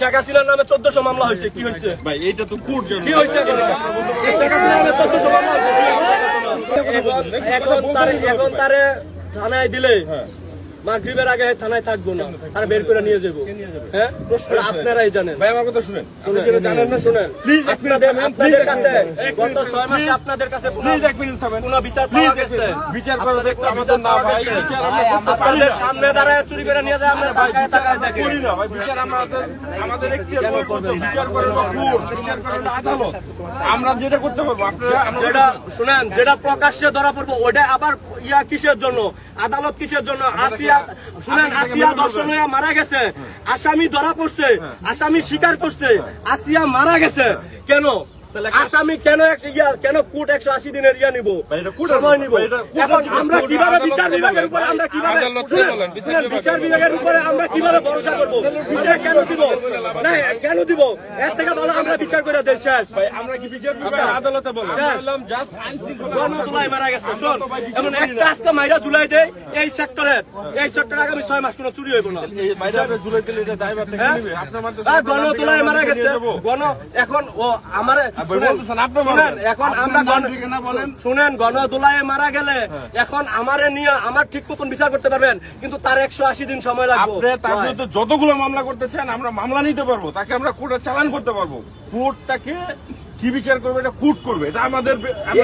শেখ হাসিনার নামে 1400 মামলা হয়েছে, কি হয়েছে ভাই এইটা তো কোর্ট জানে কি হয়েছে? শেখ হাসিনার নামে 1400 মামলা হয়েছে, এখন তারে থানায় দিলে মাগরিবের আগে থানায় থাকবো না, তারা বের করে নিয়ে যাবো। হ্যাঁ, আপনারাই জানেন। ভাই আমার কথা শুনেন, জানেন না, শুনেন প্লিজ। আপনাদের কাছে গত 6 মাসে আপনাদের কাছে প্লিজ 1 মিনিট থামেন। কোনো বিচার পাওয়া গেছে? বিচার করা দেখতে আমাদের না ভাই, বিচার আমরা আপনাদের সামনে দাঁড়ায় চুরি করে নিয়ে যায়, আমরা তাকায় তাকায় দেখি। করি না ভাই। বিচার আমাদের এখতিয়ার করতে, বিচার করে না কোর্ট, বিচার করে না আদালত। আমরা যেটা করতে পারবো আপনারা যেটা শুনেন, যেটা প্রকাশ্যে ধরা পড়বো ওটা আবার কিসের জন্য, আদালত কিসের জন্য? আসিয়া শুনেন, আসিয়া দর্শন হয়ে মারা গেছে, আসামি ধরা পড়ছে, আসামি স্বীকার করছে আসিয়া মারা গেছে। কেন আসামি কেন কোর্ট 180 দিনের নিব, সময় নিব? এখন আমরা কিভাবে বিচার বিভাগের উপরে আমরা কিভাবে বিচার বিভাগের উপরে আমরা কিভাবে ভরসা করবো? বিচার কেন দিব না, কেন দিব? এর থেকে ভালো আমরা বিচার করে দেই। শেষ ভাই, আমরা কি বিচার বিভাগ আদালতে বললাম জাস্ট আইনশৃঙ্খলা গণজুলাই মারা গেছে। শোন, এমন একটা আজকে মাইরা জুলাই দেয় এই সেক্টরে আগামী 6 মাস কোনো চুরি হইব না। এই বাইরে আপনি জুলাই দিলে এটা দায় আপনি নিবে আপনার মাঝে গণজুলাই মারা গেছে। এখন ও আমারে এখন আমরা শুনেন, গণদোলায় মারা গেলে এখন আমারে নিয়ে আমার ঠিক মতন বিচার করতে পারবেন, কিন্তু তার 180 দিন সময় লাগবে। তার বিরুদ্ধে যতগুলো মামলা করতেছেন আমরা মামলা নিতে পারবো, তাকে আমরা কোর্টে চালান করতে পারবো। কোর্টটাকে কি বিচার করবে এটা কোর্ট করবে, এটা আমরা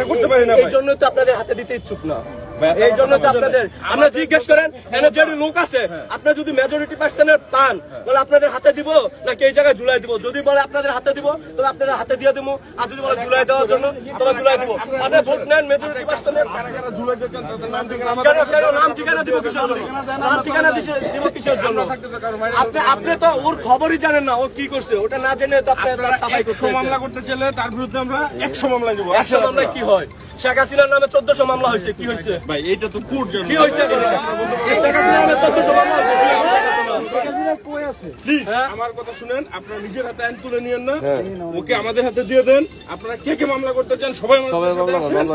করতে পারি না। এই জন্য তো আপনাদের হাতে দিতে ইচ্ছুক না, এই জন্য তো আপনাদের আমরা জিজ্ঞেস করেন এনে যে লোক আছে, আপনি যদি মেজরিটি পার্সেন্টের পান বলে আপনাদের হাতে দিব নাকি এই জায়গায় জুলাই দিব? যদি বলে আপনাদের হাতে দিব তবে আপনাদের হাতে দিয়ে দেবো, আর যদি বলে জুলাই দেওয়ার জন্য তবে জুলাই দিব। আপনি ভোট নেন মেজরিটি পার্সেন্টের, জুলাই দিচ্ছেন তাদের নাম ঠিকানা নাম ঠিকানা দিব কিসের জন্য? নাম ঠিকানা দিব কিসের জন্য? আপনি তো ওর খবরই জানেন না ও কি করছে, ওটা না জেনে তো আপনি সাফাই করতে মামলা করতে চাইলে তার বিরুদ্ধে আমরা 100 মামলা দেবো। 100 মামলায় কি হয়? শেখ হাসিনার নামে 1400 মামলা হয়েছে, কি হয়েছে? ভাই এইটা তো কোর্ট জানে কি হয়েছে? শেখ হাসিনার নামে 1400 মামলা হয়েছে। আমার কথা শুনেন, আপনারা নিজের হাতে আইন তুলে নিয়েন না, ওকে আমাদের হাতে দিয়ে দেন। আপনারা কে কে মামলা করতে চান সবাই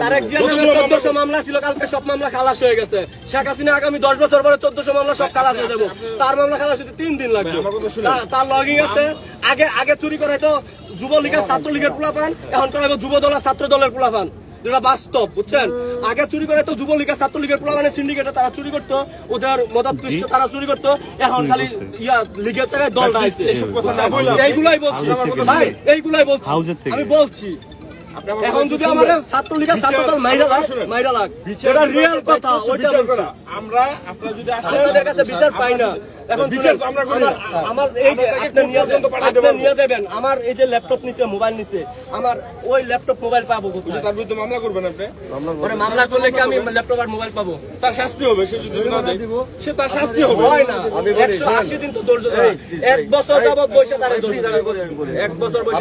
তারেক জিয়ার নামে 1400 মামলা ছিল, কালকে সব মামলা খালাস হয়ে গেছে। শেখ হাসিনা আগামী 10 বছর পরে 1400 মামলা সব খালাস হয়ে যাবে। তার মামলা খালাস হতে 3 দিন লাগবে। তার লগিং আছে। আগে চুরি করে তো যুবলীগের ছাত্রলীগের পোলাপান, এখন করা যুব দল আর ছাত্র দলের পোলাপান, যেটা বাস্তব, বুঝছেন? আগে চুরি করে তো যুবলীগের ছাত্রলীগের পোলাপানের সিন্ডিকেটে তারা চুরি করতো, ওদের মদত পৃষ্ঠ তারা চুরি করতো। এখন খালি লিগের জায়গায় দল আছে। এইগুলাই বলছি ভাই, এইগুলাই বলছি, আমি বলছি। এখন যদি আমাদের ছাত্রলীগের ছাত্রদল মাইরা লাগ, যেটা রিয়েল কথা ওইটা বলছি। আমরা আপনারা যদি আসেন আপনাদের কাছে বিচার পাই না। এখন বিচার তো আমরা করি না। আমার এই যে আপনি নিয়ে যাবেন, আমার এই যে ল্যাপটপ নিছে, মোবাইল নিছে, আমার ওই ল্যাপটপ মোবাইল পাবো কোথায়? তার বিরুদ্ধে মামলা করবেন আপনি? মামলা করলে কি আমি ল্যাপটপ আর মোবাইল পাবো? তার শাস্তি হবে, সে যদি না দেয় সে তার শাস্তি হবে। হয় না, 180 দিন তো ধৈর্য ধরে, 1 বছর যাবত বসে তারা 1 বছর বসে